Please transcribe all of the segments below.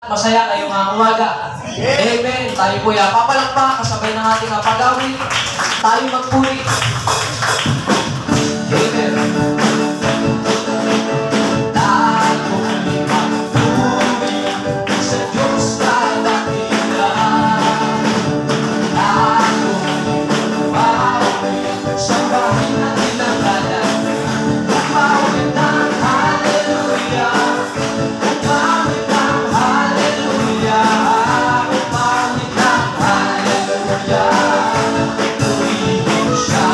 Masaya ngayong umaga. Amen. Tayo po yan. Papalakpak, kasabay ng ating pag-awit. Tayo magpuri. Amen. Tayo magpuri sa Diyos na dakila. Tayo magpuri sa bahay na tinanggalan. Umawit ng hallelujah. Umawit ng hallelujah. Purihin siya.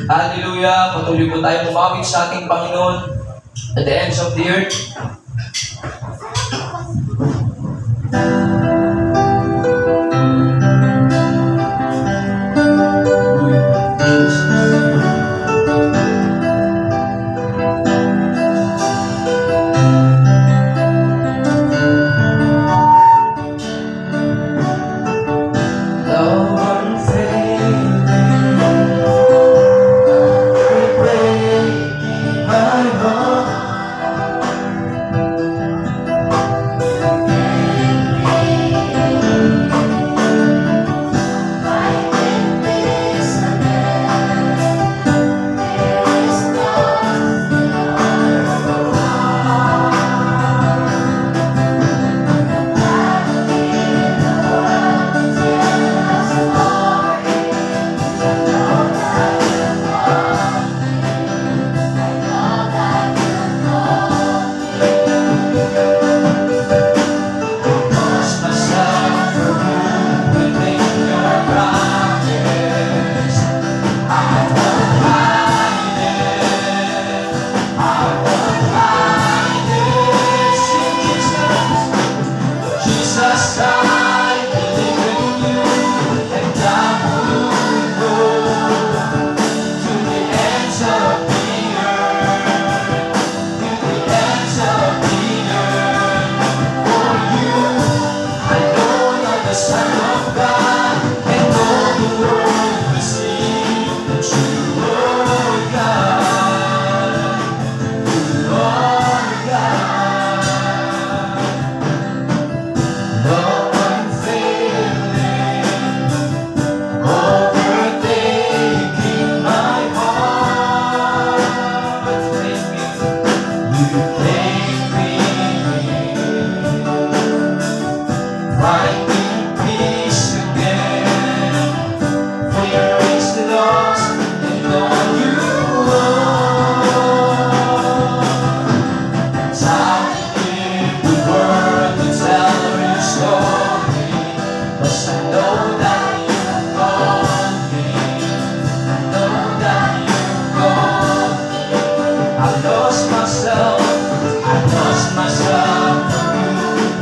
Hallelujah. Patuloy po tayo umawit sa ating Panginoon at the ends of the earth.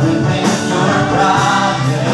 Within your promise.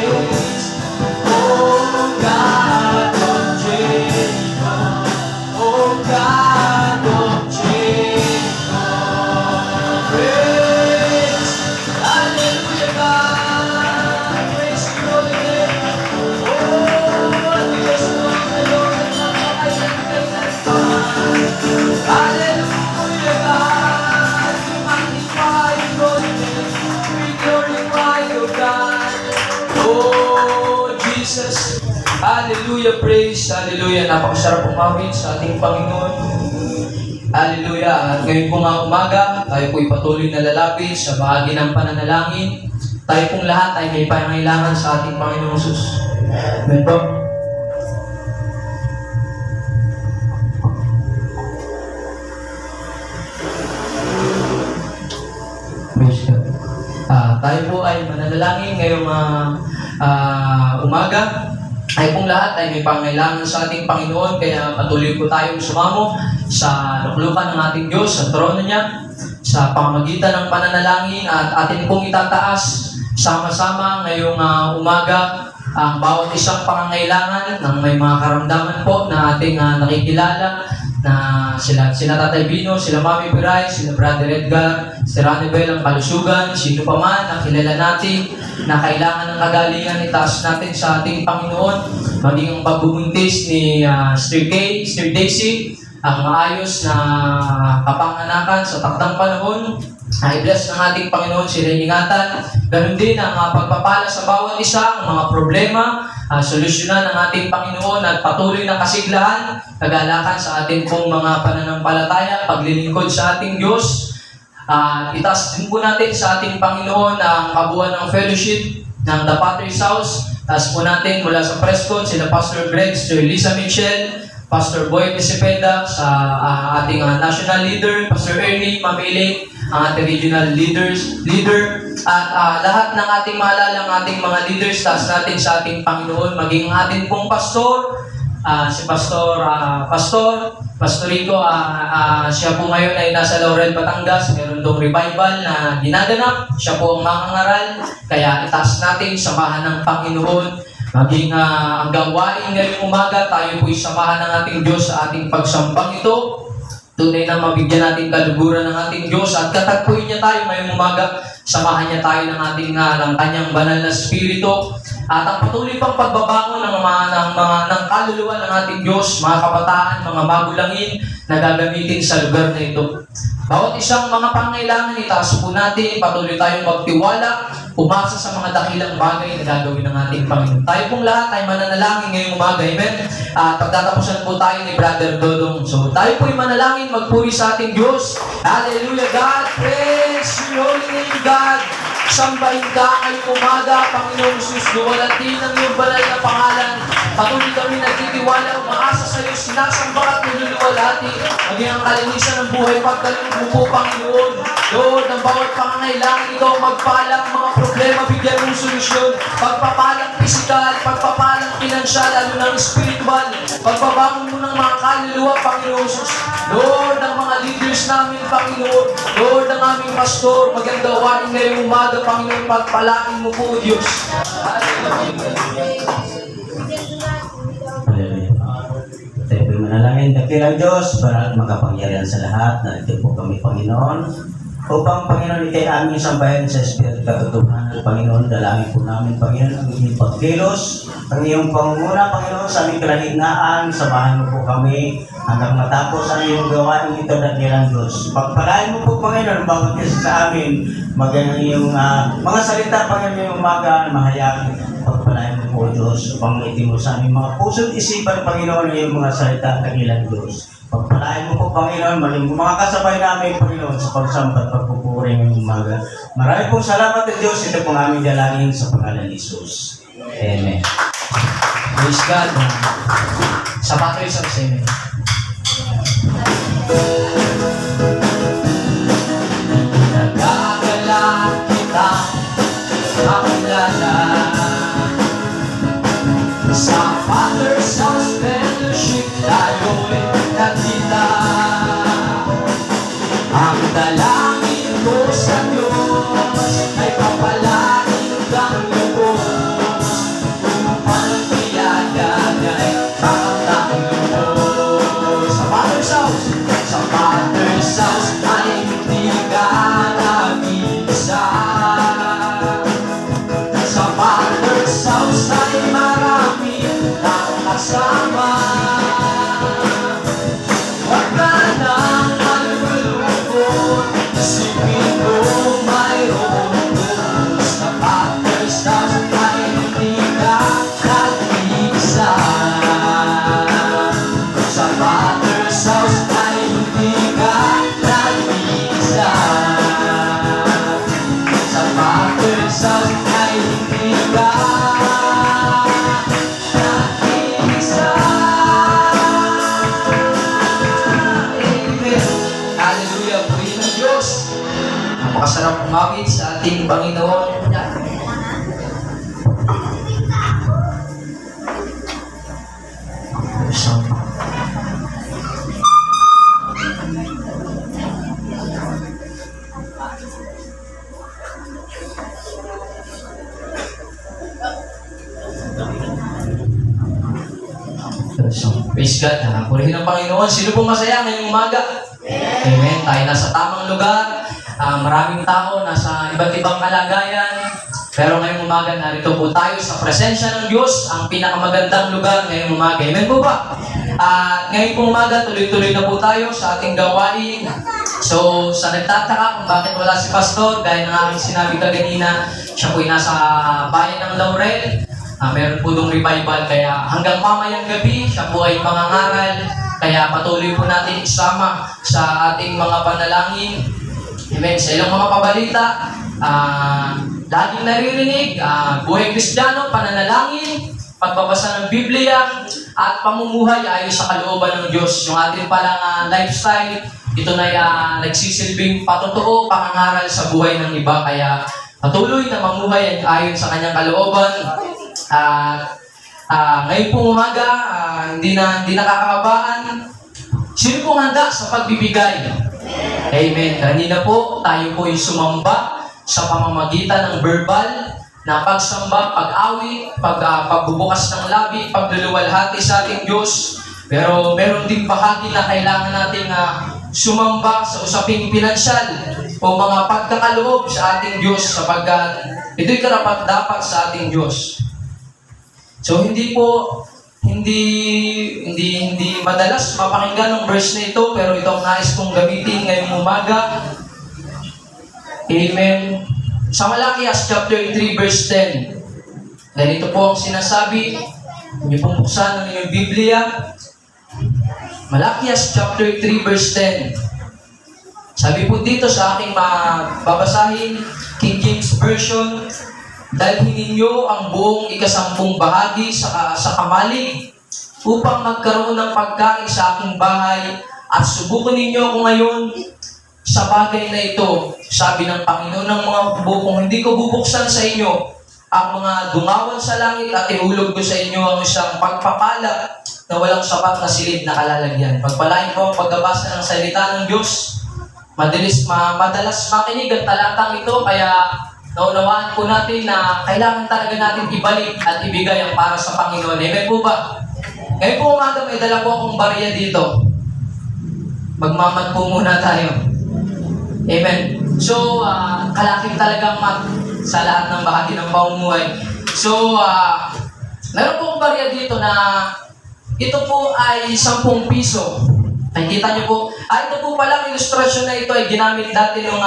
praise. Oh God of Jacob, oh God of Jacob, praise. Hallelujah, God. Praise your holy name. Oh, Diyos mo ang Lord at napakailangan. Hallelujah, God. We magnify your holy name. We glorify you, God. Oh, Jesus. Hallelujah, praise. Hallelujah. Napakasarap umawit sa ating Panginoon. Hallelujah. At ngayon po nga umaga, tayo po'y patuloy na lalapit sa bahagi ng pananalangin. Tayo pong lahat ay may pangailangan sa ating Panginoong Jesus. Amen po. Tayo po ay mananalangin ngayong umaga. Tayo pong lahat ay may pangailangan sa ating Panginoon, kaya patuloy po tayong sumamo sa luklukan ng ating Diyos, sa trono niya, sa pamamagitan ng pananalangin, at atin pong itataas sama-sama ngayong umaga ang bawat isang pangangailangan ng may mga karamdaman po na ating nakikilala, na sila Tatay Bino, sila Mami Piray, sila Brother Edgar, si Ranibel ang kalusugan, sino pa man na kilala natin na kailangan ng kagalingan, itaas natin sa ating Panginoon. Maging ang pagbubuntis ni Sister Kay, Sister Daisy, ang maayos na kapanganakan sa takdang panahon. I bless ng ating Panginoon sila ingatan. Ganun din ang pagpapala sa bawat isa, ang mga problema, solusyonan ng ating Panginoon at patuloy na kasiglahan, kagalakan sa ating pong mga pananampalataya, paglilingkod sa ating Diyos. Itaas din po natin sa ating Panginoon ang kabuuan ng fellowship ng The Potter's House. Taas po natin mula sa Prescott, sila Pastor Greg, Sister Lisa Mitchell, Pastor Boy Pesipeda, sa ating national leader, Pastor Ernie Mamili, ang ating regional leader, at lahat ng ating maalala, ang ating mga leaders, taas natin sa ating Panginoon, maging ang ating pong pastor, si Pastor Rico, siya po ngayon ay nasa Laurel, Batangas. Meron dong revival na ginaganap. Siya po ang mangangaral. Kaya itaas natin, samahan ng Panginoon. Maging ang gawain ngayong umaga, tayo po'y samahan ng ating Diyos sa ating pagsambang ito. Tunay na mabigyan natin kaluguran ng ating Diyos at katagpuin niya tayo ngayong umaga. Samahan niya tayo ng ating ng kanyang banal na spirito. At ang patuloy pang pagbabangon ng kaluluwa ng ating Diyos, mga kabataan, mga magulangin na gagamitin sa lugar na ito. Bawat isang mga pangailangan, itaas po natin, patuloy tayong magtiwala, umasa sa mga dakilang bagay na gagawin ng ating Panginoon. Tayo pong lahat ay mananalangin ngayong umaga, amen? At pagtatapusan po tayo ni Brother Dodong. So tayo po'y manalangin, magpuri sa ating Diyos. Hallelujah, God! Praise your holy name, God! Sambahin ka ngayong umaga, Panginoong Jesus, luwalhati ng iyong banal na pangalan. Patuloy kami nagtitiwala, umaasa sa iyo, sinasamba at niluluwalhati. Maging ang kalinisan ng buhay, pagkaloob mo po, Panginoon. Lord, ang bawat pangangailangan, ikaw magpalang mga problema, bigyan mong solusyon. Pagpapalang pisikal, pagpapalang pinansyal, lalo ng spiritual. Pagbabangon mo ng mga kaluluwa, Panginoon Jesus. Lord, ang mga leaders namin, Panginoon. Lord, ang aming pastor, maging gawain ngayong umaga, Panginoon, pagpalain mo po, Diyos. Hallelujah. Tayo po'y manalangin, dakilang Diyos, para makapangyarihan sa lahat, na ito po kami, Panginoon. Upang, Panginoon, ikay aming sambayan sa Espiritu katotohanan, Panginoon, dalangin po namin, Panginoon, ang iyong pagkilos, ang iyong pangunguna, Panginoon, sa aming kalagitnaan, samahan mo po kami hanggang matapos ang iyong gawain ito, dakilang Diyos. Pagpalain mo po, Panginoon, bawat isa sa amin, maging iyong mga salita, Panginoon, yung umaga, mahayag, pagpalain mo po, Diyos, upang itin mo sa aming mga puso't isipan, Panginoon, yung mga salita, dakilang Diyos. Pagpalain mo po, Panginoon, maling mga kasabay namin, Panginoon, sa pagsamba at pagpupuri ng umaga. Marami pong salamat at Diyos, ito pong aming dalangin sa pangalan ni Jesus. Amen. Praise God. Sa Potter's House, amen. Nagagalang kita makilala sa Potter's House Fellowship, tayo'y nagkita. Ang dalangin ko sa Diyos ay papalain kang lubos. ating Panginoon. Praise God. Purihin ang Panginoon. Sino pong masaya ngayong umaga? Amen. Tayo nasa tamang lugar. Maraming tao nasa iba't ibang kalagayan. Pero ngayong umaga, narito po tayo sa presensya ng Diyos, ang pinakamagandang lugar ngayong umaga. Amen po ba? At ngayong pong umaga, tuloy-tuloy na po tayo sa ating gawain. So, sa nagtataka kung bakit wala si Pastor, gaya ng aking sinabi kanina, siya po'y nasa bayan ng Laurel. Meron po dong revival, kaya hanggang mamayang gabi, siya po ay mangangaral. Kaya patuloy po natin isama sa ating mga panalangin. Amen. Sa ilang mga pabalita, laging naririnig, buhay Kristiyano, pananalangin, pagbabasa ng Biblia, at pamumuhay ayon sa kalooban ng Diyos. Yung ating palang lifestyle, ito na nagsisilbing patotoo, pangangaral sa buhay ng iba. Kaya patuloy na mamuhay ayon sa kanyang kalooban. Ngayon pong umaga, hindi nakakabaan. Sino pong handa sa pagbibigay? Amen. Kanina po, tayo po yung sumamba sa pamamagitan ng verbal na pagsamba, pag-awit, pagbubukas ng labi, pagluluwalhati sa ating Diyos. Pero meron ding bahagi na kailangan nating sumamba sa usaping pinansyal o mga pagkakaloob sa ating Diyos sapagkat ito'y karapat-dapat sa ating Diyos. So hindi madalas mapakinggan ng verse na ito, pero ito ang nais kong gamitin ngayong umaga. Amen. Sa Malakias chapter 3 verse 10. Ganito po ang sinasabi. Hindi pong buksan ng inyong Biblia. Malakias chapter 3 verse 10. Sabi po dito sa aking babasahin, King James Version, dalhin ninyo ang buong ikasampung bahagi sa kamalig upang magkaroon ng pagkain sa aking bahay at subukan ninyo ako ngayon sa bagay na ito. Sabi ng Panginoon ng mga kubo, kung hindi ko bubuksan sa inyo ang mga dungawan sa langit at ihulog ko sa inyo ang isang pagpapala na walang sapat na silid na kalalagyan. Pagpalain po ang pagbabasa ng salita ng Diyos. Madalas makinig ang talatang ito, kaya naunawaan po natin na kailangan talaga natin ibalik at ibigay ang para sa Panginoon. Amen po ba? Ngayon po umaga, may dala po akong barya dito. Magmamat po muna tayo. Amen. So, kalaking talagang mat sa lahat ng bahagi ng pamumuhay. So, meron po akong barya dito na ito po ay 10 piso. Nakikita niyo po. Ito po palang ilustrasyon na ito ay ginamit dati ng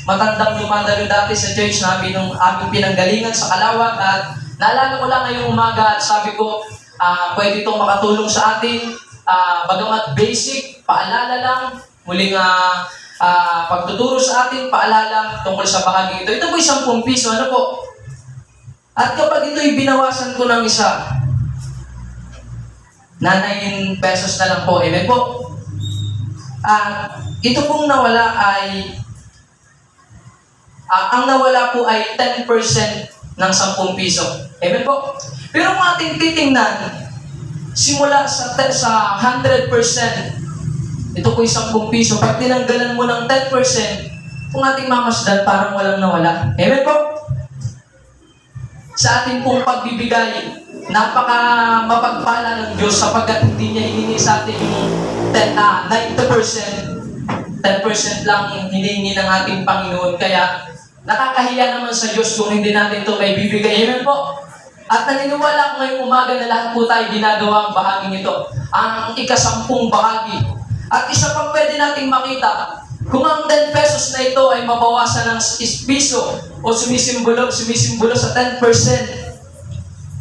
matandang dumadalo dati sa church namin nung aming pinanggalingan sa Kalawag. At naalala ko lang ngayong umaga at sabi ko, pwede itong makatulong sa atin. Bagamat basic, paalala lang. Muling pagtuturo sa atin, paalala tungkol sa bahagi ito. Ito po 10 piso. Ano po? At kapag ito'y binawasan ko ng isa, 9 pesos na lang po. Amen po. Ito pong nawala ay ang nawala po ay 10% ng 10 piso. Amen po. Pero kung ating titingnan, simula sa 100%, ito po 10 piso. Pag tinanggalan mo ng 10%, kung ating mamasdan, parang walang nawala. Amen po. Sa ating pong pagbibigay, napaka mapagpala ng Diyos sapagkat hindi niya hiningi sa atin yung 90%. 10% lang hinihingi ng ating Panginoon. Kaya nakakahiya naman sa Diyos kung hindi natin ito may bibigay. Amen po. At naniniwala ko ngayong umaga na lahat po tayo ginagawa ang bahaging ito. Ang ika-10 bahagi. At isa pang pwede nating makita, kung ang 10 pesos na ito ay mabawasan ng piso o sumisimbolo sa 10%,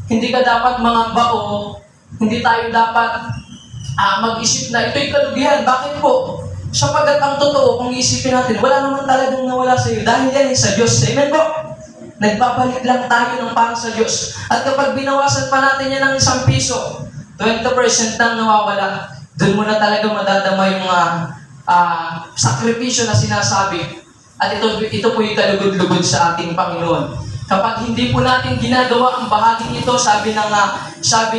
hindi ka dapat mangamba o hindi tayo dapat mag-isip na ito'y kalugihan. Bakit po? Sapagat ang totoo, kung isipin natin, wala naman talagang nawala sa iyo dahil yan ay sa Diyos. Amen po? Nagbabalik lang tayo ng parang sa Diyos. At kapag binawasan pa natin yan ng 1 piso, 20% nang nawawala, doon mo na talaga madadama yung sakripisyo na sinasabi. At ito po yung kalugod-lugod sa ating Panginoon. Kapag hindi po natin ginagawa ang bahaging ito, sabi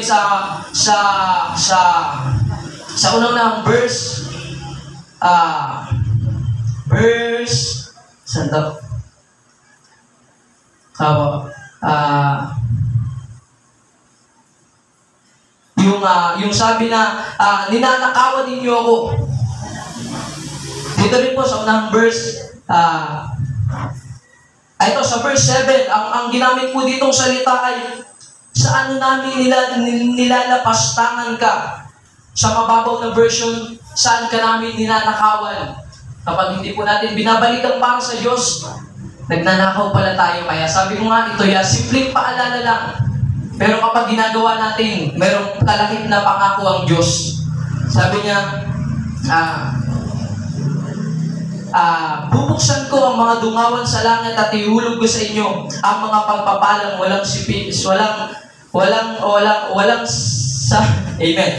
sa unang verse, saan to? Yung sabi na, ninanakawan ninyo ako. Dito rin po sa unang verse, ito sa verse 7, ang ginamit po ditong salita ay, sa ano namin nilalapastangan ka? Sa mababaw na version, saan ka namin ninanakawan? Kapag hindi po natin binabalik ang para sa Diyos, nagnanakaw pala tayo. Kaya sabi ko nga, ito simpleng paalala lang. Pero kapag ginagawa natin, merong kalakip na pangako ang Diyos. Sabi niya, bubuksan ko ang mga dungawan sa langit at ihulog ko sa inyo ang mga pagpapalang walang sipis, amen.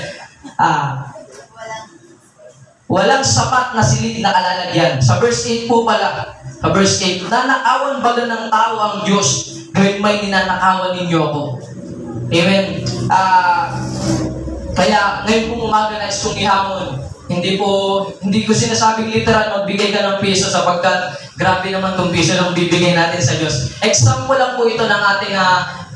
Walang sapat na silid na kalalagyan. Sa verse 8 po pala, sa verse 8, nanakawan baga ng tao ang Diyos, gawin may ninanakawan ninyo ako. Amen. Kaya ngayon pong umaga na isong ihamon, hindi ko sinasabing literal magbigay ka ng piso sapagkat grabe naman itong piso na bibigay natin sa Diyos. Example lang po ito ng ating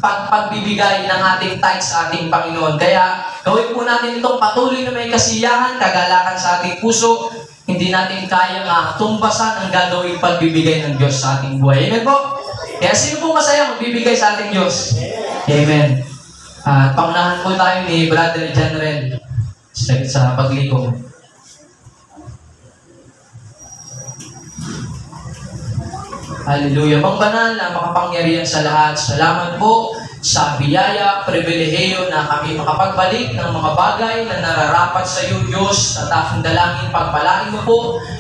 pagbibigay ng ating tithes sa ating Panginoon. Kaya gawin po natin itong patuloy na may kasiyahan, kagalakan sa ating puso. Hindi natin kayang tumbasan ang gagawing pagbibigay ng Diyos sa ating buhay. Amen po? Kaya sino po masaya magbibigay sa ating Diyos? Amen. Pangunahan po tayo ni Brother General sa paglikom. Hallelujah. Mang banal na makapangyarihan sa lahat. Salamat po sa biyaya, pribilehiyo na kami makapagbalik ng mga bagay na nararapat sa iyo, Diyos, at aking dalangin pagpalain mo po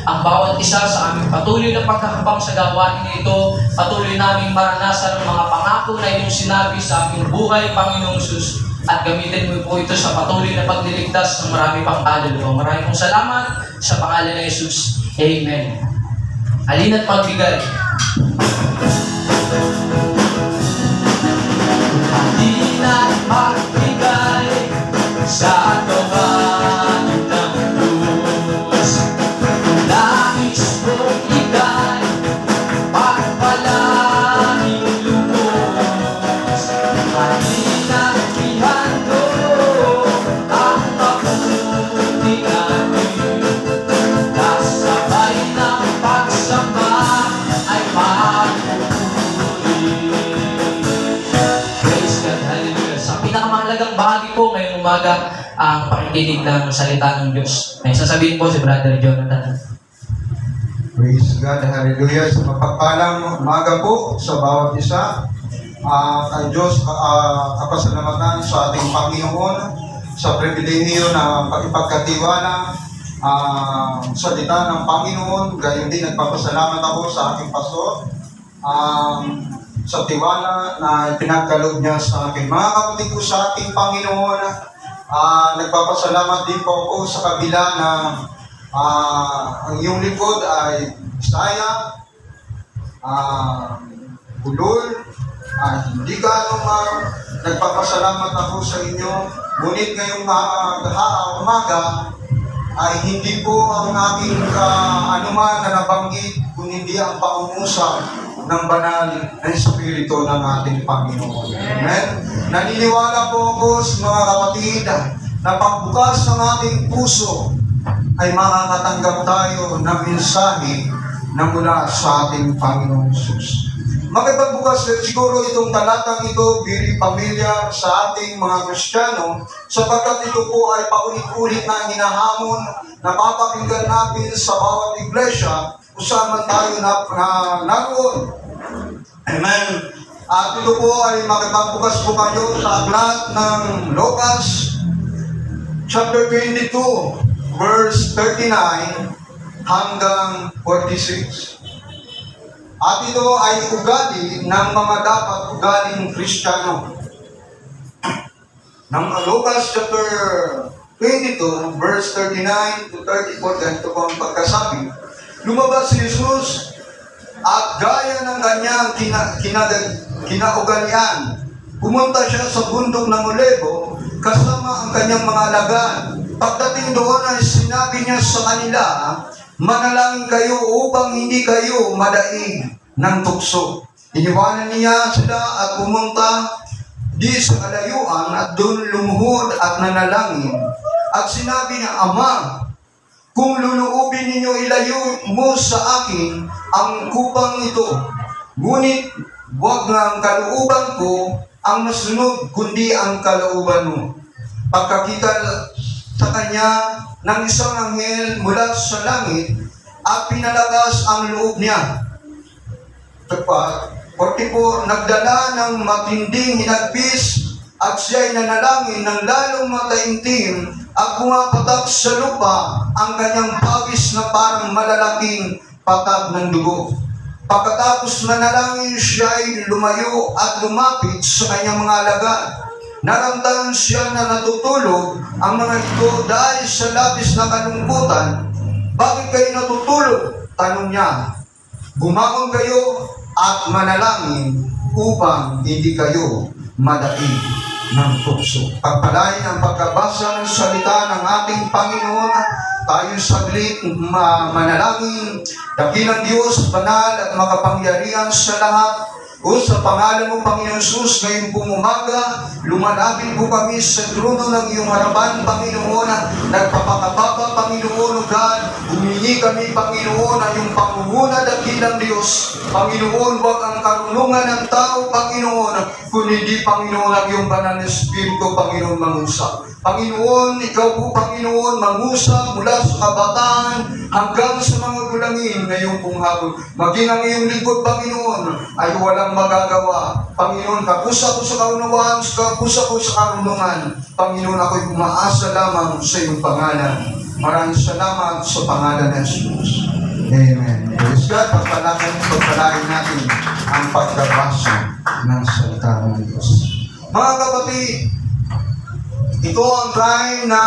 ang bawat isa sa aming patuloy na pagkakabang sa gawain ito. Patuloy naming maranasan ang mga pangako na iyong sinabi sa aming buhay, Panginoong Sus. At gamitin mo po ito sa patuloy na pagliligtas ng marami pang kaluluwa. Maraming salamat sa pangalan ng Jesus. Amen. Halina't magbigay. Halina't magbigay sa tuwan ng Diyos. Nais mong igay, pagpalaing lubos. Halina't ihando ang mabuti natin. Kasabay ng pagsamba ay magpupuri. Praise God, hallelujah. Sa pinakamahalagang bahagi po ngayong umaga, ang pakikinig ng salita ng Diyos. May sasabihin po si Brother Jonathan. Praise God, hallelujah. Sa mapagpalang umaga po sa bawat isa, kay Diyos, kapasalamatan sa ating Panginoon, sa pribilehiyo na pagkatiwala, salita ng Panginoon. Gayon din nagpapasalamat ako sa aking pastor sa tiwala na pinagkaloob niya sa akin. Mga kapatid ko sa ating Panginoon, nagpapasalamat din po ako sa kabila na ang iyong likod ay Bisaya, Bulol, hindi ka nagpapasalamat ako sa inyo. Ngunit ngayong umaga, ay hindi po ang aking anuman na nabanggit, kung hindi ang paungusap ng banal na Espiritu ng ating Panginoon. Amen? Naniniwala po ako sa mga kapatid na pagbukas ng ating puso ay makakatanggap tayo ng mensahe na mula sa ating Panginoon Jesus. Makipagbukas siguro itong talatang ito, biri pamilya sa ating mga Kristiyano, sapagkat ito po ay paulit-ulit na hinahamon na papakinggan natin sa bawat iglesia kung saan man tayo naroon. Amen. At ito po ay makipagbukas po kayo sa aklat ng Lucas, chapter 22, verse 39 hanggang 46. At ito ay ugali ng mga dapat ugaling Kristiyano. Ng Lucas chapter 22, verse 39 to 34, ganito po ang pagkasabi. Lumabas si Jesus At gaya ng kanyang kinaugalian, pumunta siya sa bundok ng Olivo kasama ang kanyang mga alagad. Pagdating doon ay sinabi niya sa kanila, manalangin kayo upang hindi kayo madaig ng tukso. Iniwanan niya sila at pumunta di sa kalayuan at doon lumuhod at nanalangin. At sinabi niya, Ama, kung luluubin ninyo, ilayo mo sa akin ang kupang ito. Ngunit huwag nga ang kalooban ko ang masunod, kundi ang kalooban mo. Pagkakita sa kanya ng isang anghel mula sa langit at pinalakas ang loob niya. 44, nagdala ng matinding hinagpis at siya'y nanalangin ng lalong mataimtim at pumapatak sa lupa ang kanyang pawis na parang malalaking patag ng dugo. Pagkatapos manalangin, siya'y lumayo at lumapit sa kanyang mga alagad. Naramdaman siya na natutulog ang mga ito dahil sa labis na kalungkutan. Bakit kayo natutulog? Tanong niya. Bumangon kayo at manalangin upang hindi kayo madaig ng tukso. Pagpalain ang pagkabasa ng salita ng ating Panginoon. Tayo saglit manalangin. Dakilang Diyos, banal at makapangyarihan sa lahat, o sa pangalan mo, Panginoon Jesus, ngayong pong umaga, lumalapit po kami sa trono ng iyong harapan, Panginoon. Nagpapakababa, Panginoon, o God. Humingi kami, Panginoon, ang iyong pangunguna, dakilang Diyos. Panginoon, huwag ang karunungan ng tao, Panginoon, kung hindi, Panginoon, ang iyong banal na Espiritu, Panginoon, mangusap. Panginoon, ikaw po, Panginoon, mangusap mula sa kabataan hanggang sa mga gulangin ngayong pong hapon. Maging ang iyong lingkod, Panginoon, ay walang magagawa. Panginoon, kapusa ko sa kaunawaan, kapusa ko sa karunungan. Panginoon, ako'y umaasa lamang sa iyong pangalan. Maraming salamat sa pangalan ng Jesus. Amen. Praise God, pagpalain natin ang pagkabasa ng salita ng Diyos. Mga kapatid, ito ang time na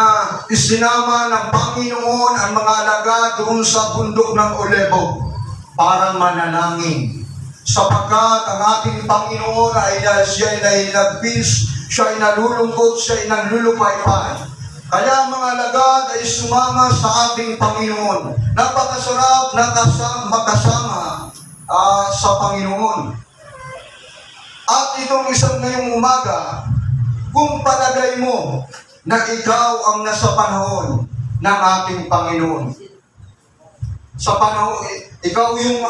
isinama ng Panginoon ang mga alagad doon sa bundok ng Olivo para manalangin. Sapagkat ang ating Panginoon ay siya ay nahilagpis, siya ay nalulungkot, siya ay naglulupaypay. Kaya mga alagad ay sumama sa ating Panginoon. Napakasarap na makasama sa Panginoon. At itong isang ngayong umaga, kung palagay mo na ikaw ang nasa panahon ng ating Panginoon, sa panahon, ikaw yung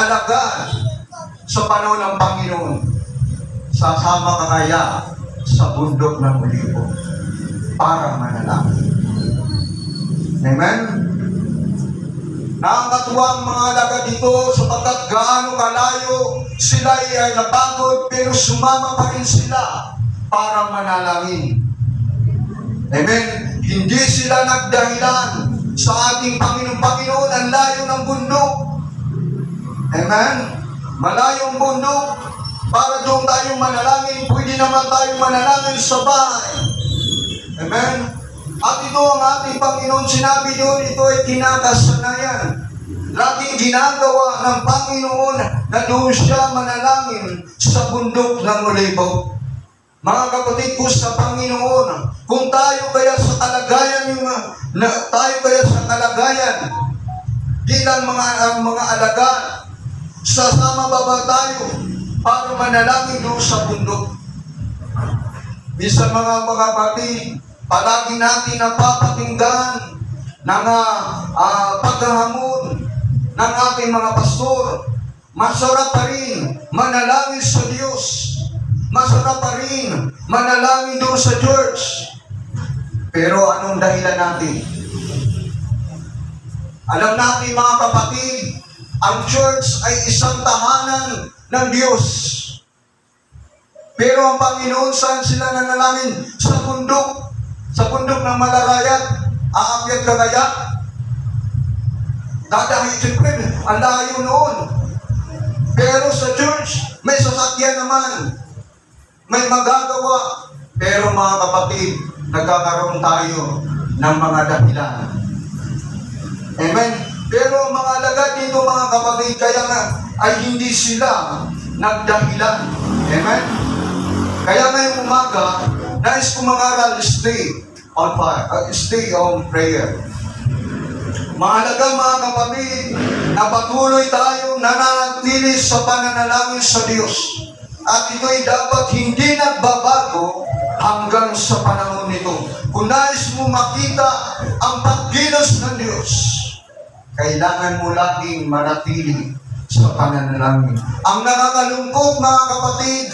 alagad sa panahon ng Panginoon, sasama ka kaya sa bundok ng Olivo para manalangin. Amen? Nakakatuwa ang mga alagad dito sapagkat gaano kalayo sila ay napagod pero sumama pa rin sila para manalangin. Amen? Hindi sila nagdahilan sa ating Panginoon, ang layo ng bundok. Amen? Malayong bundok, para doon tayo manalangin, pwede naman tayo manalangin sa bahay. Amen? At ito ang ating Panginoon, sinabi doon, ito ay kinakasanayan. Laging ginagawa ng Panginoon na doon siya manalangin sa bundok ng Olivo. Mga kapatid ko sa Panginoon, kung tayo kaya sa kalagayan bilang mga alagad, sasama ba tayo para manalangin doon sa bundok? Minsan mga kapatid, palagi natin napapakinggan ng paghahamon ng ating mga pastor. Masarap pa rin manalangin sa Diyos. Masarap pa rin manalangin doon sa church. Pero anong dahilan natin? Alam natin mga kapatid, ang church ay isang tahanan ng Diyos. Pero ang Panginoon, saan sila nanalangin? Sa bundok ng Malarayat. Aakyat ka kaya? Dahil siyempre, ang layo noon. Pero sa church, may sasakyan naman. May magagawa. Pero mga kapatid, nagkakaroon tayo ng mga dahilan. Amen? Pero mga alagad dito mga kapatid, kaya nga, ay hindi sila nagdahilan. Amen? Kaya ngayong umaga, nais ko mangaral, stay on fire, stay on prayer. Mahalaga mga kapatid, na patuloy tayong nananatili sa pananalangin sa Diyos. At ito'y dapat hindi nagbabago hanggang sa panahon nito. Kung nais mo makita ang pagkilos ng Diyos, kailangan mo laging manatili sa pananalangin. Ang nakakalungkot mga kapatid,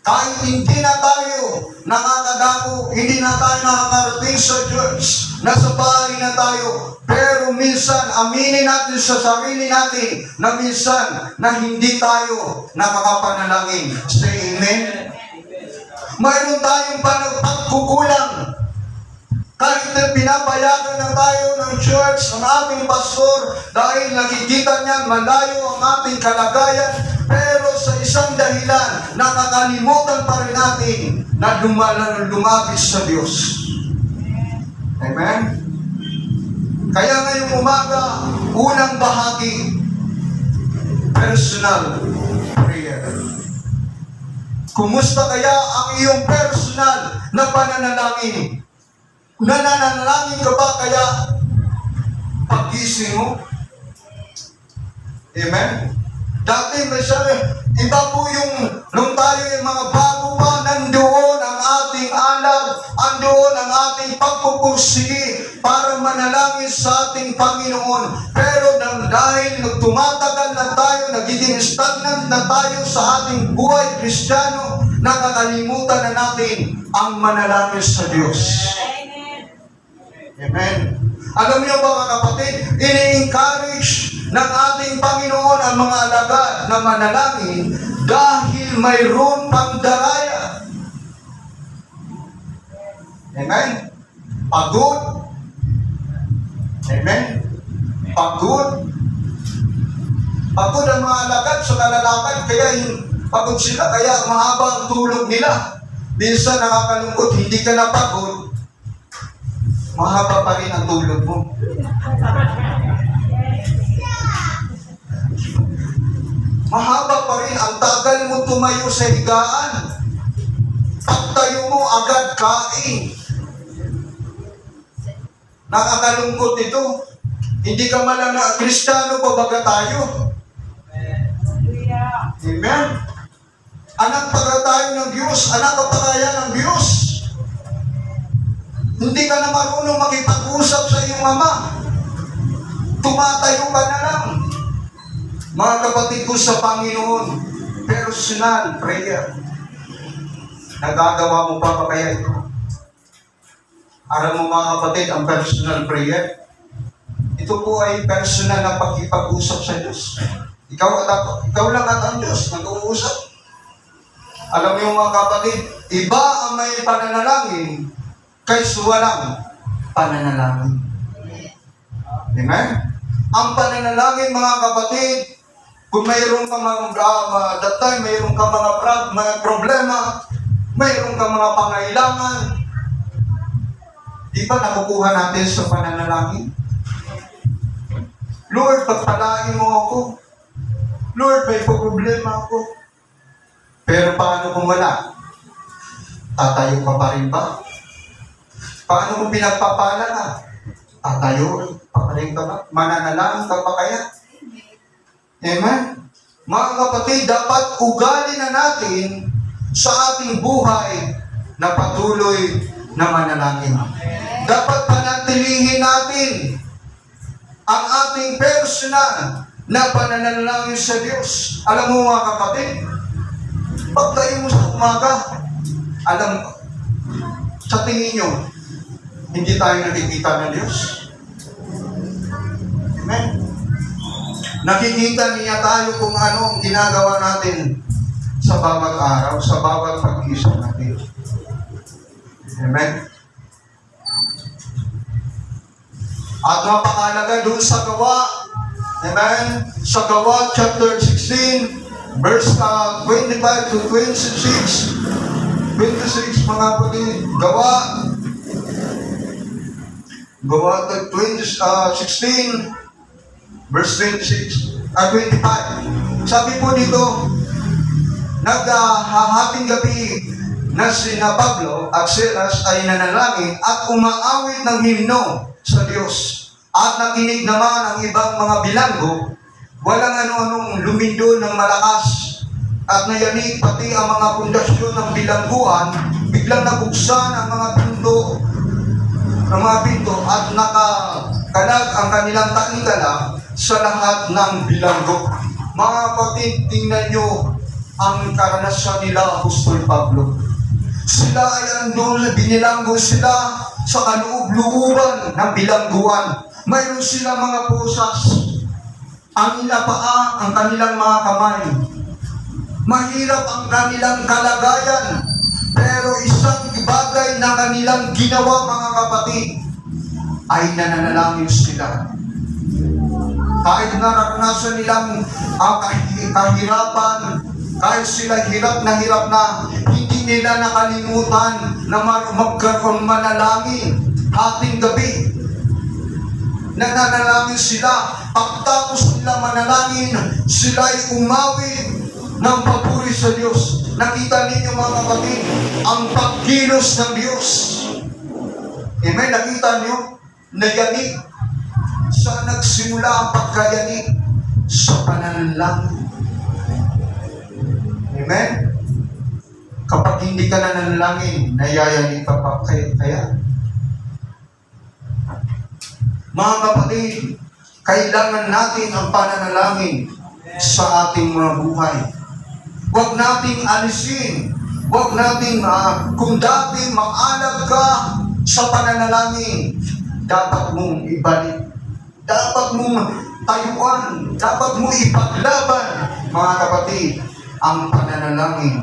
kahit hindi na tayo nakakadako, hindi na tayo nakakarating sa church, nasa bahay na tayo, pero minsan aminin natin sa sarili natin na minsan na hindi tayo nakakapanalangin. Say amen? Mayroon tayong pagkukulang. Kahit na pinapayagan na tayo ng church, ng ating pastor, dahil nakikita niya malayo ang ating kalagayan, pero sa isang dahilan, nakakalimutan pa rin natin na lumapit sa Diyos. Amen? Kaya ngayong umaga, unang bahagi, personal prayer. Kumusta kaya ang iyong personal na pananalangin? Nananalangin ka ba kaya pag-gising mo? Amen? Dati may sabi, iba po yung nung tayo yung mga bago pa, nandoon ang ating alam, andoon ang ating pagpupursige para manalangin sa ating Panginoon. Pero dahil tumatagal na tayo, nagiging stagnant na tayo sa ating buhay Kristiyano, nakakalimutan na natin ang manalangin sa Diyos. Amen. Alam niyo ba mga kapatid, ini-encourage ng ating Panginoon ang mga alagad na manalangin dahil mayroon pang daraya. Amen? Pagod. Amen? Pagod. Pagod ang mga alagad sa kalalakad, kaya pagod sila, kaya mahaba ang tulog nila. Minsan nakakalungkot, hindi ka napagod, mahaba pa rin ang tulog mo. Mahaba pa rin ang tagal mo tumayo sa higaan. Pagtayo mo agad kain. Nakakalungkot ito. Hindi ka man na Kristiyano pa baga tayo. Amen. Anak pa tayo ng Diyos. Anak pa kaya ng Diyos. Hindi ka na marunong makipag-usap sa iyong mama. Tumatayo ka na lang. Mga kapatid ko sa Panginoon, personal prayer. Nagagawa mo pa kaya ito? Alam mo mga kapatid, ang personal prayer, ito po ay personal na pagkipag-usap sa Diyos. Ikaw lang at ang Diyos, nag-uusap. Alam mo mga kapatid, iba ang may pananalangin kaysa walang pananalangin. Amen? Ang pananalangin mga kapatid, kung mayroon ka that time, mayroon ka mga problema, mayroon ka mga pangailangan, di ba nakukuha natin sa pananalangin? Lord, pagpalain mo ako. Lord, may problema ako. Pero paano kung wala? Tatayo ka pa rin ba? Paano kung pinagpapala ka? Tatayo pa rin ka ba? Mananalangin ka pa kaya? Amen? Mga kapatid, dapat ugali na natin sa ating buhay na patuloy na manalangin. Dapat panatilihin natin ang ating personal na pananalangin sa Diyos. Alam mo mga kapatid, pagtayo mo sa umaga, sa tingin nyo, hindi tayo nakikita ng Diyos. Amen? Nakikita niya tayo kung ano ang ginagawa natin sa bawat araw, sa bawat pag-iisip natin. Amen? At napakalaga doon sa Gawa, amen? Sa Gawa chapter 16, verse 25 to 26, 26 mga kapatid, Gawa 16, verse 26. 25. Sabi po dito, naghahating gabi na sina Pablo at Silas ay nanalangin at umaawit ng himno sa Diyos. At nakinig naman ang ibang mga bilanggo, walang ano-anong lumindo ng malakas. At nayanig pati ang mga pundasyon ng bilangguan, biglang nabuksan ang mga pinto at nakakalag ang kanilang takikala sa lahat ng bilanggo. Mga kapatid, tingnan nyo ang karanasan nila, Apostol Pablo. Sila ay andun, binilanggo sila sa kaloob-looban ng bilangguan. Mayroon sila mga pusas, ang ilapaa, ang kanilang mga kamay. Mahirap ang kanilang kalagayan, pero isang bagay na kanilang ginawa, mga kapatid, ay nananalangin sila. Kahit naranasan nilang ang kahirapan, kahit sila hirap na, hindi nila nakalimutan na magkaroon manalangin ating gabi. Nananalangin sila. Pagtapos nila manalangin, sila ay umawit ng papuri sa Diyos. Nakita ninyo, mga kapatid, ang pagkilos ng Diyos. Amen? Nakita niyo? Nayanig. Saan nagsimula ang pagkayanig? Sa pananalangin. Amen? Kapag hindi ka nananalangin, nayayanig ka pa kaya. Mga kapatid, kailangan natin ang pananalangin sa ating mga buhay. Huwag nating alisin. Huwag nating, kung dati maalag ka sa pananalangin, dapat mong ibalik. Dapat mong tayuan. Dapat mong ipaglaban, mga kapatid, ang pananalangin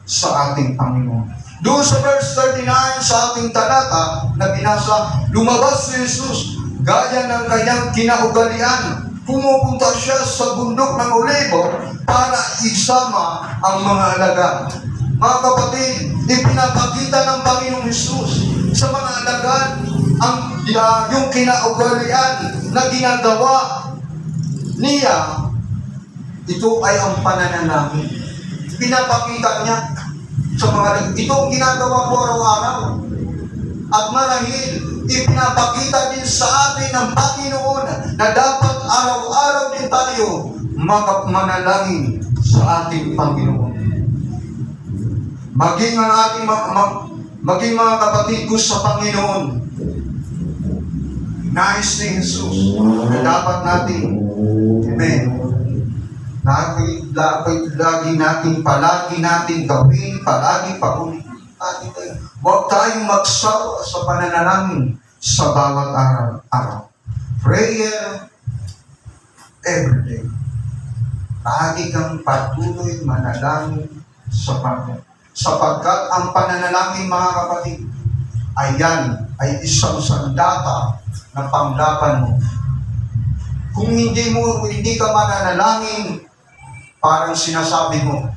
sa ating Panginoon. Doon sa verse 39 sa ating talata na binasa, lumabas si Jesus gaya ng kanyang kinaugalian. Pumupunta siya sa bundok ng Olivo para isama ang mga alagad. Mga kapatid, ipinapakita ng Panginoong Jesus sa mga alagad yung kinaugalian na ginagawa niya. Ito ay ang pananalangin. Pinapakita niya sa mga alagad. Ito ang ginagawa ko araw-araw. At marahil, ipinapakita din sa atin ng Panginoon na dapat araw-araw din tayo manalangin sa ating Panginoon. Maging ang ating maging mga kapatid ko sa Panginoon, nais ni Jesus na dapat natin, amen, palagi natin gawin, palagi pag-ulit natin tayo. Huwag tayong magsawa sa pananalangin sa bawat araw. Prayer every day. Lagi kang patuloy manalangin sa Panginoon. Sapagkat ang pananalangin, mga kapatid, ay isang sandata na panglaban mo. Kung hindi ka mananalangin, parang sinasabi mo,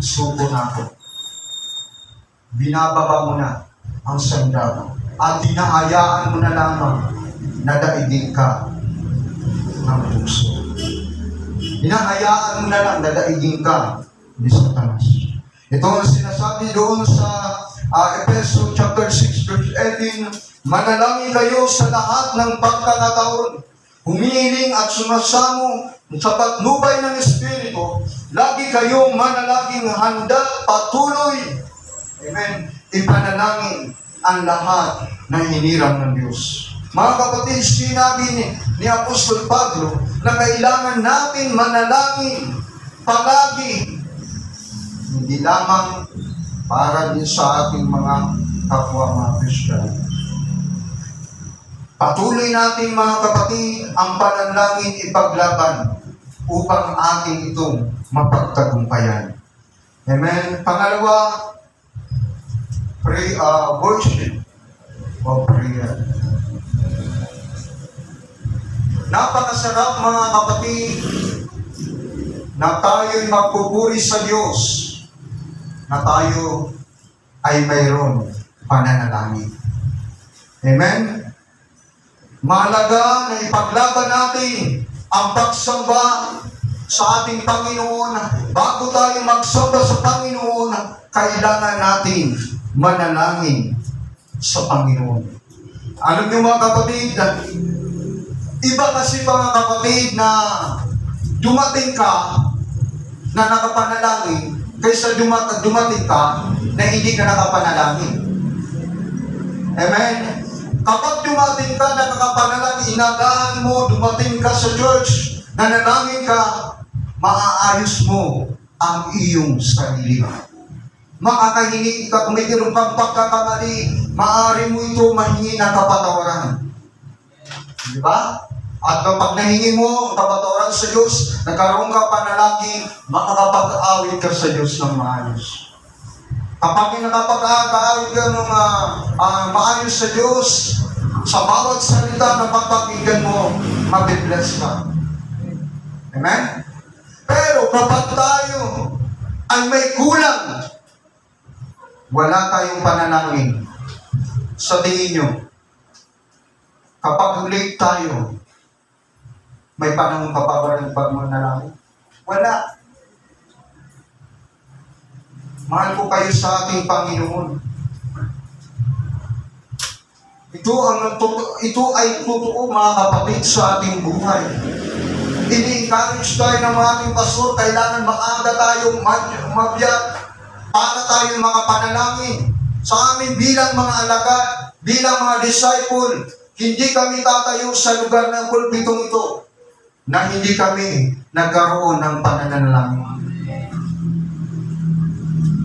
suko na ako. Binababa mo na ang sandata at hinahayaan mo na lamang na daigin ka ng puso. Hinahayaan mo na lang na daigin ka ni Satanas. Ito ang sinasabi doon sa Efeso chapter 6 verse 18, manalangin kayo sa lahat ng pagkakataon, humihiling at sumasamo sa patnubay ng Espiritu, lagi kayong manalangin handa, patuloy, amen, ipanalangin ang lahat na hiniram ng Diyos. Mga kapatid, sinabi ni Apostol Pablo na kailangan natin manalangin palagi, hindi lamang para din sa ating mga kapwa mga Kristiyano. Patuloy natin, mga kapatid, ang panalangin ipaglaban upang ating itong mapagtagumpayan. Amen. Pangalawa, worship of prayer. Napakasarap, mga kapatid, na tayo'y magpupuri sa Diyos, na tayo ay mayroon pananalangin. Amen? Mahalaga na ipaglaban natin ang pagsamba sa ating Panginoon, bago tayo magsamba sa Panginoon, kailangan natin manalangin sa Panginoon. Alam niyo mga kapatid, iba kasi mga kapatid na dumating ka na nakapanalangin kaysa dumating ka na hindi ka nakapanalangin. Amen? Kapag dumating ka na nakapanalangin, inagahan mo, dumating ka sa church, nanalangin ka, maaayos mo ang iyong sarili. Makakahingi ka, kung may mayroon kang pagkakamali, maaari mo ito mahingi ng kapatawaran. Di ba? At kapag nahingi mo ang kapatawaran sa Diyos, nagkaroon ka panalangin, makakapag-awit ka sa Diyos ng maayos. Kapag nakapag-awit ka ng maayos sa Diyos, sa bawat salita na papakinggan mo, mabibless ka. Amen? Pero kapag tayo ay may kulang, wala tayong panalangin. Sa tingin nyo, kapag late tayo, may panahon pa ba ng pagmanalangin? Wala. Mahal ko kayo sa ating Panginoon. Ito ay totoo mga kapatid sa ating buhay. Ini-encourage tayo ng ating pastor, kailangan maaga tayong mabiyat para tayo makapanalangin. Sa amin bilang mga alagad, bilang mga disciple, hindi kami tatayo sa lugar ng pulpitong ito na hindi kami nagkaroon ng pananalangin.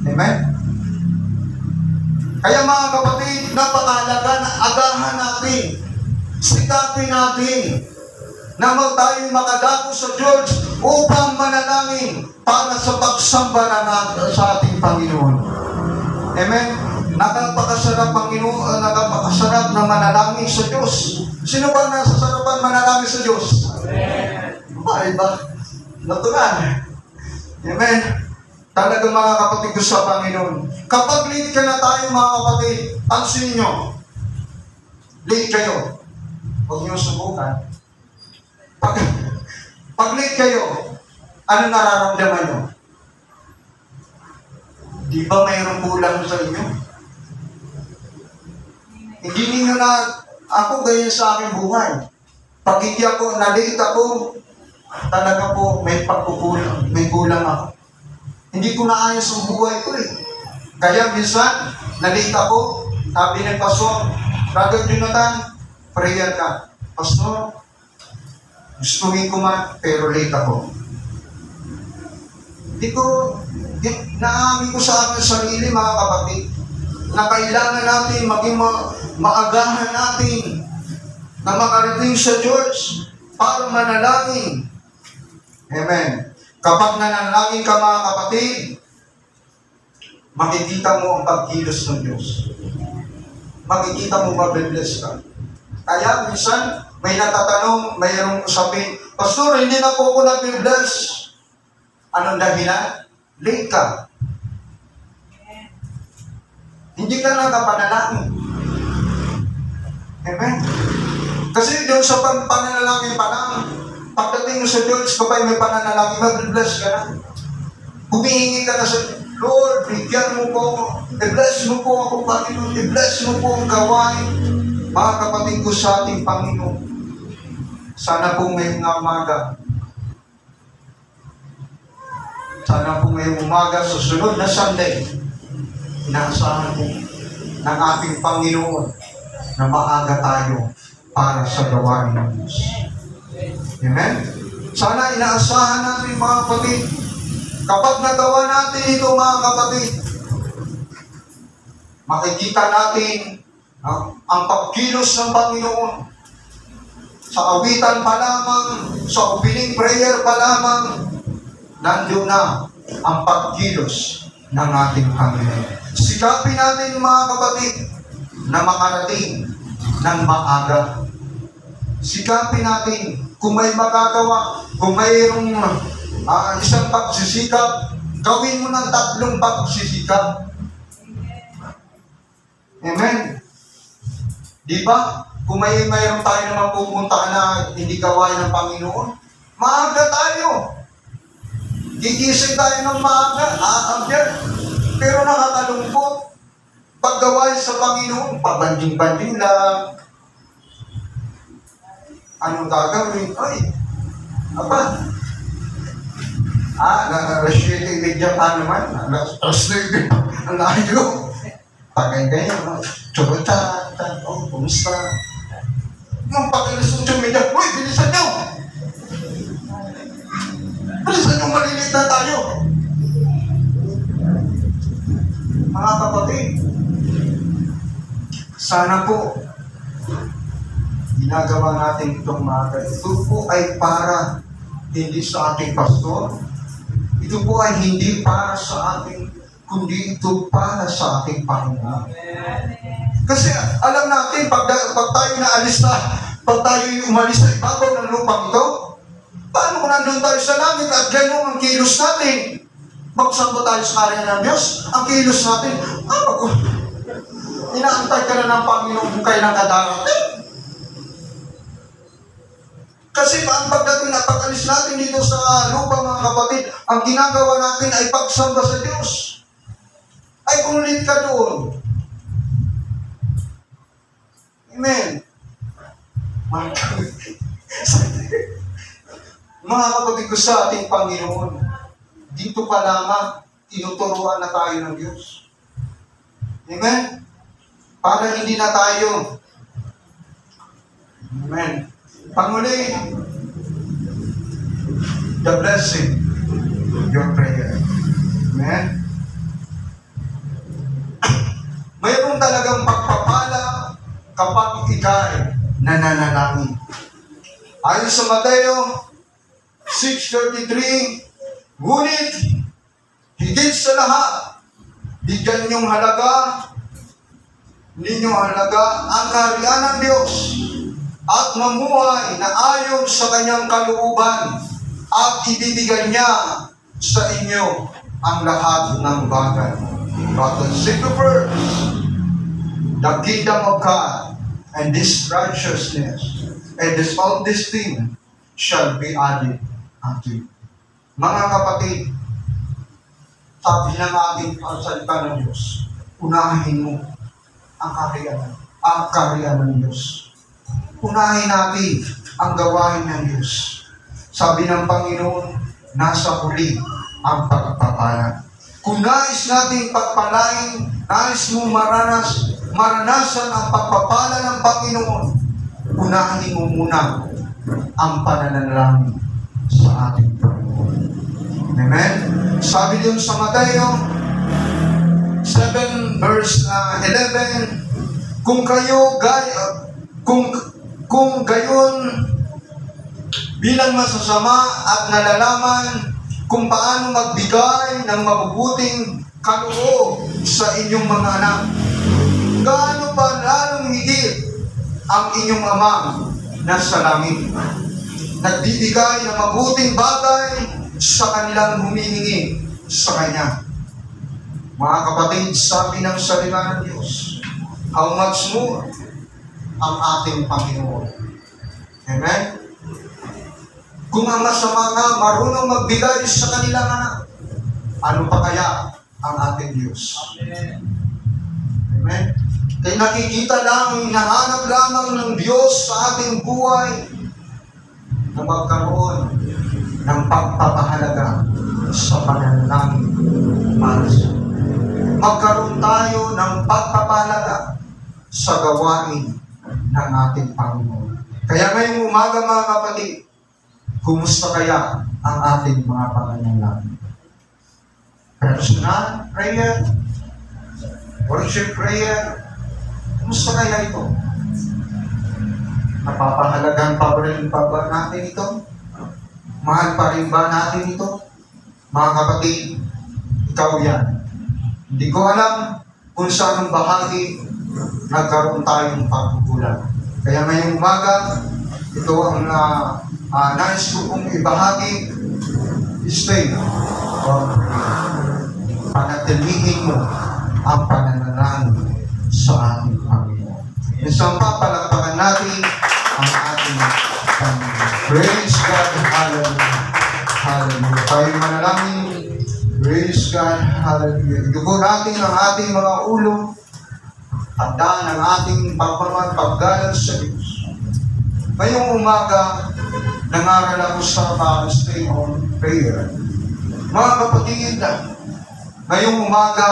Amen? Kaya mga kapatid, napakahalaga na agahan natin, sikapin natin, na tayo makadako sa Diyos upang manalangin para sa pagsamba sa ating Panginoon. Amen? Nakapakasarap, Panginoon, nakapakasarap na manalangin sa Diyos. Sino ba nasa sarapan manalangin sa Diyos? Amen. Ba? Natural. Amen. Talagang mga kapatid ko sa Panginoon. Kapag late ka na tayo mga kapatid, pansin nyo, late kayo. Huwag nyo subukan. Pag late kayo, ano nararamdaman nyo? Di ba mayroong kulang sa inyo? Hindi ninyo na, ako ganyan sa aking buhay. Pag hindi ako, na-late ako, talaga po may pagkukulang, may kulang ako. Hindi ko naayos ang buhay ko eh. Kaya minsan, na-late ako, sabi ng pastor, Brother Jonathan, prayer ka. Pastor, gustuhin ko man, pero late ako. Naamin ko sa aking sarili, mga kapatid, na kailangan natin maging maagahan natin na makarating sa Diyos para manalangin. Amen. Kapag nanalangin ka mga kapatid, makikita mo ang pagkilos ng Diyos. Makikita mo mabibless ka. Kaya minsan, may natatanong, mayroong sabihin, Pastor, hindi na po ako nabibless. Anong dahilan? Late ka. Hindi ka nakapanalangin. Amen. Kasi doon sa pananalangin pa lang, pagdating mo sa Diyos, kapag may pananalangin, mag-bless ka na. Humihingi ka na sa Lord, bigyan mo po ako. I-bless mo po ako, Panginoon. I-bless mo po ang gawain. Mga kapatid ko sa ating Panginoon. Sana po ngayong umaga. Sana po ngayong umaga, susunod na Sunday, inaasahan po ng ating Panginoon na maaga tayo para sa gawain ng Diyos. Amen? Sana inaasahan natin mga kapatid, kapag nagawa natin ito mga kapatid, makikita natin ang pagkilos ng Panginoon. Sa awitan pa lamang, sa opening prayer pa lamang, nandoon na ang pagkilos ng ating Panginoon. Sikapin natin mga kapatid na makarating ng maaga. Sikapin natin kung may magagawa, kung mayroong isang pagsisikap, gawin mo ng 3 pagsisikap. Amen. Di ba? Kung mayroon tayo naman pupuntahan na hindi gawain ng Panginoon, maaga tayo. Gigising tayo ng maaga, aamyan. Pero nakakalungkot. Paggawain sa Panginoon, pabanding-banding lang. Anong gagawin? Ay, apa? Alas 7:30 pa naman. Alas 9. Ang layo. Pagay-gaya. Churota. Kumusta? Nung pag-alas 8:30, uy, bilisan nyo! Bilisan nyo, malilit na tayo. Mga kapatid, sana po, ginagawa natin itong mga ito po ay para hindi sa ating pastor. Ito po ay hindi para sa ating, kundi ito para sa ating Panginoon. Kasi alam natin, pag tayo naalis na, pag tayo umalis sa ibabaw ng lupang ito, paano kung nandun tayo sa langit at gano'n ang kilos natin? Magsamba tayo sa karya ng Diyos, ang kilos natin, inaantay ka na ng Panginoon kung kailan ka darating. Kasi ang pagdating na pag-alis natin dito sa lupa, mga kapatid, ang ginagawa natin ay pagsamba sa Diyos. Ay kumulit ka doon. Amen. Mga kapatid ko sa ating Panginoon, dito pa lamang, tinuturuan na tayo ng Diyos. Amen? Para hindi na tayo. Amen. Panguli, the blessing, your prayer. Amen? Mayroon talagang pagpapala kapag ikay nananalangin. Ayon sa Mateo 6:33, ngunit higit sa lahat, bigyan ninyong halaga ang kaharian ng Diyos at mamuhay na ayon sa kanyang kalooban at ibibigay niya sa inyo ang lahat ng bagay. But seek first the kingdom of God and this righteousness and all these things shall be added unto you. Mga kapatid, sabi ng ating salita ng Diyos, unahin mo ang kaharian ng Diyos. Unahin natin ang gawain ng Diyos. Sabi ng Panginoon, nasa huli ang pagpapala. Kung nais natin pagpalain, nais mo maranasan ang pagpapala ng Panginoon, unahin mo muna ang pananalangin sa ating Panginoon. Amen? Sabi din sa Mateo 7 verse 11, kung gayon bilang masasama at nalalaman kung paano magbigay ng mabubuting kaloob sa inyong mga anak, gaano pa lalong higit ang inyong Ama na sa langit, nagbibigay ng mabuting bagay sa kanilang humihingi sa Kanya. Mga kapatid, sabi ng salita ng Diyos, how much more ang ating Panginoon. Amen? Kung ang masama nga marunong magbigay sa kanilang anak, ano pa kaya ang ating Diyos? Amen? Amen? Kaya nakikita lang, hinahanap lamang ng Diyos sa ating buhay na magkaroon ng pagpapahalaga sa pananalangin para sa magkaroon tayo ng pagpapahalaga sa gawain ng ating Panginoon. Kaya ngayong umaga, mga kapatid, kumusta kaya ang ating mga pananalangin? Personal prayer, worship prayer, kumusta kaya ito? Napapahalagahan pa rin ba natin ito? Mahal pa rin ba natin ito? Mga kapatid, ikaw yan. Hindi ko alam kung saan bahagi nagkaroon tayong pagkukulang. Kaya ngayong umaga, ito ang nais ko kong ibahagi. Stay or panatilihin mo ang pananalangin sa ating Panginoon. Isang papalakpakan natin ang ating Panginoon. Praise God. Hallelujah. Hallelujah. Tayo manalangin Idugo natin ang ating mga ulo, handaan ang ating paggalang sa Diyos. Ngayong umaga, nangaral ako sa stay on prayer. Mga kapatid, ngayong umaga,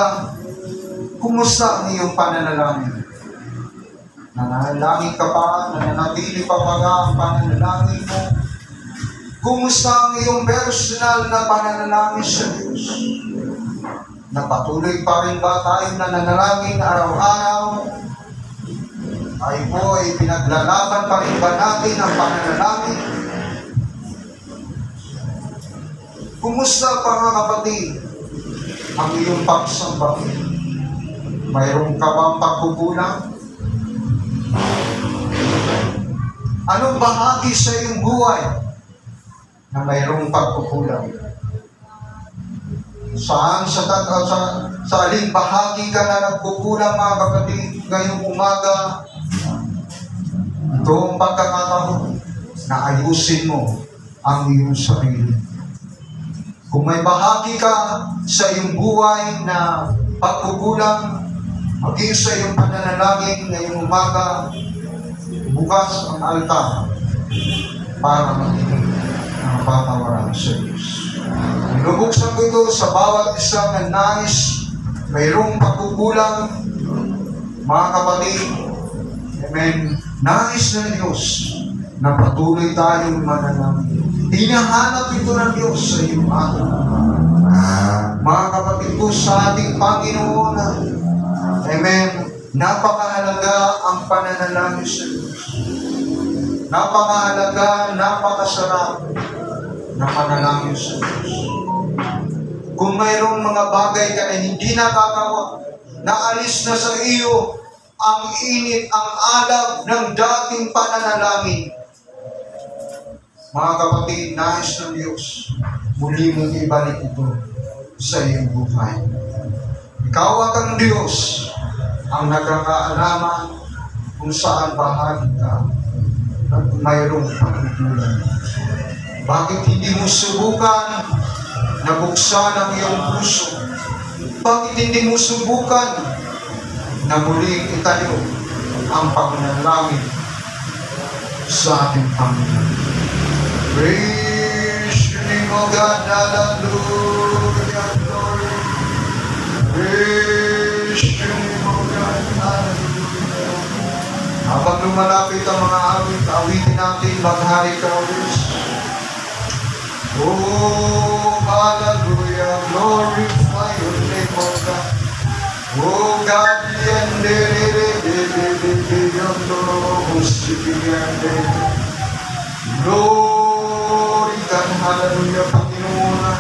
kumusta ang iyong pananalangin? Nananalangin ka pa, nananatili pa ba ang pananalangin mo? Kumusta ang iyong personal na pananalangin sa Diyos? Napatuloy pa rin ba tayo nananalangin araw-araw? Ay po ay pinaglalaban pa rin ba natin ang pananalangin? Kumusta mga kapatid ang iyong pagsamba? Mayroon ka bang pagkukulang? Anong bahagi sa iyong buhay na mayroong pagkukulang? Sa aling bahagi ka na nagkukulang mga kapatid ngayong umaga? Ito ang pagkakataon na ayusin mo ang iyong sarili. Kung may bahagi ka sa iyong buhay na pagkukulang, maging sa iyong pananalangin ngayong umaga, bukas ang altar para magiging ang patawaran sa Diyos. Binubuksan ko ito sa bawat isang na nais mayroong pagkukulang, mga kapatid. Amen. Nais ng Diyos na patuloy tayong manalangin. Hinahanap ito ng Diyos sa iyong araw. Mga kapatid ko sa ating Panginoon, amen, napakahalaga ang pananalangin sa Diyos. Napakahalaga, napakasarap na panalangin sa Diyos. Kung mayroong mga bagay ka na hindi nakakawa, naalis na sa iyo ang init, ang alab ng dating pananalangin. Mga kapatid, nais ng Diyos, muli mong ibalik ito sa iyong buhay. Ikaw at ang Diyos ang nagkakaalaman kung saan bahagi ka at mayroong pagkukulang. Bakit hindi mo subukan na buksan ang iyong puso? Bakit hindi mo subukan na muling itayo ang pananalangin sa ating Panginoon? Praise your name, O God, hallelujah, glory. Praise your name, O God, hallelujah. Habang lumalapit ang mga awit, awitin natin, maghari ka, O Diyos. Oh, hallelujah, glorify your name, O God. Oh God, glory God, hallelujah, Panginoon.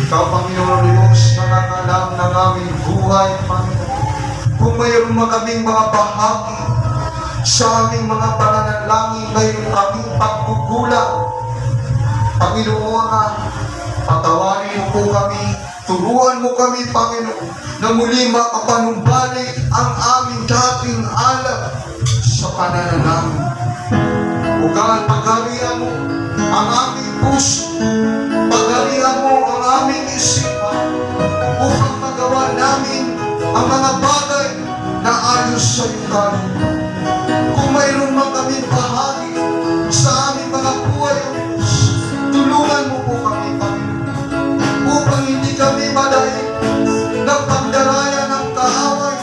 Ikaw, Panginoon Diyos, nakakalam ng aming buhay, Panginoon. Kung mayroon kaming mga bahagi sa aming mga pananalangin, mayroon kaming pagkukulang, Panginoon, patawarin mo po kami, turuan mo kami, Panginoon, na muli makapanumbalik ang aming dating alam sa pananalangin. O God, pagharian mo ang aming puso, pagharian mo ang aming isipan, upang magawa namin ang mga bagay na ayos sa iyong kalooban. Kung mayroon man kaming bahagi sa aming mga buhay, tulungan mo po kami, Panginoon, upang hindi kami madahil ng pagdaraya ng kaaway.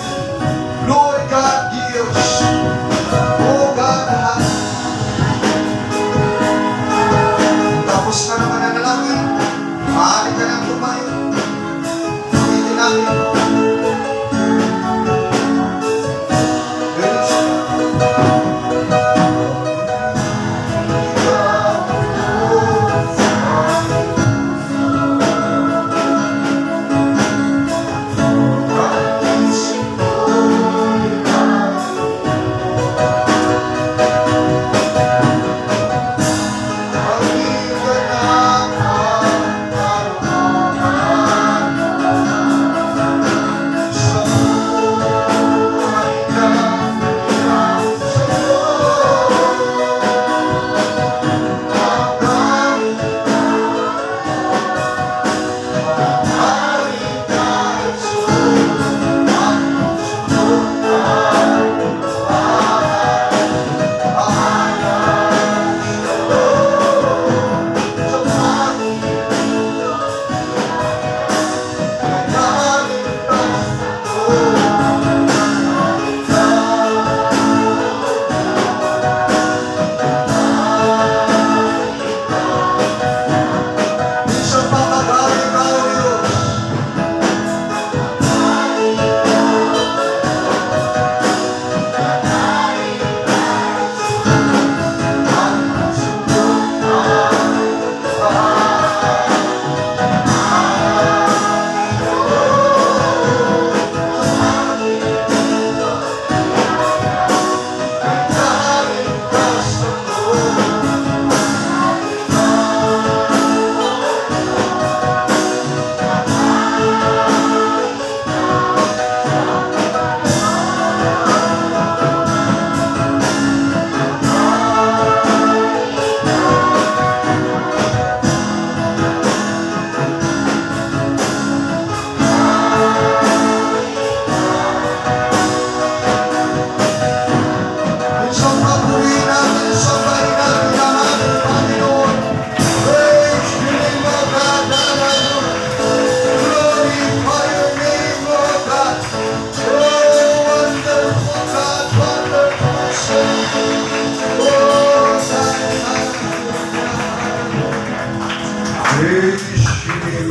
Lord God, Diyos, O God, tapos ka naman na nalangin, maaari ka nang tumayo. Pagkitin natin.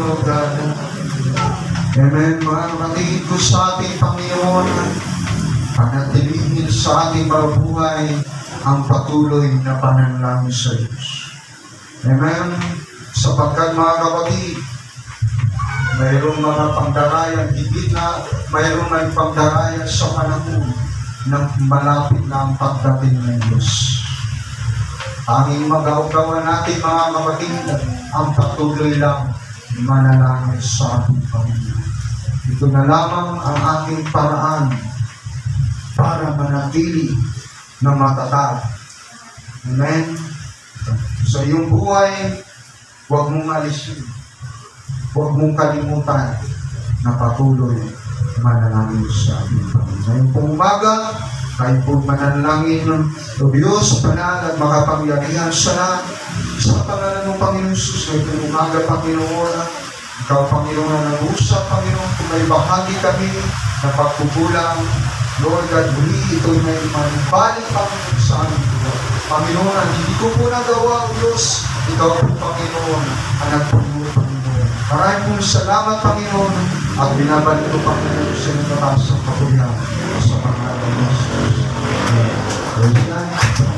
Lord God. Amen. Mga kapatid ko sa ating Panginoon, panatilihin sa ating mga buhay ang patuloy na pananalangin sa Diyos. Amen. Sapagkat mga kapatid, mayroong mga pagdarayan, higit na mayroong may pagdarayan sa panahon ng malapit na ang pagdating ng Diyos. Tanging mag-augawan natin mga kapatid, ang patuloy lang manalangin sa ating Panginoon. Ito na lamang ang ating paraan para manatili na matatag. Amen. Sa iyong buhay, huwag mong alisin. Huwag mong kalimutan na patuloy manalangin sa ating Panginoon. Ngayong pong umaga, tayo po manalangin ng Diyos, banal at makapangyarihan sa lahat. Sa pangalan ng Panginoon Jesus, ngayong umaga, Panginoon, Ikaw, Panginoon, na nag-usap, Panginoon, kung may bahagi kami na pagkukulang, Lord God, muli ito'y may manibalik, Panginoon, sa aming Lord. Panginoon, ang hindi ko po nagawa, Diyos, Ikaw po, Panginoon, ang nagpuno, Panginoon. Maraming pong salamat, Panginoon, at binabalik ko, Panginoon, sa inyo taas ang kapulihan sa pangalan ng Jesus. Amen.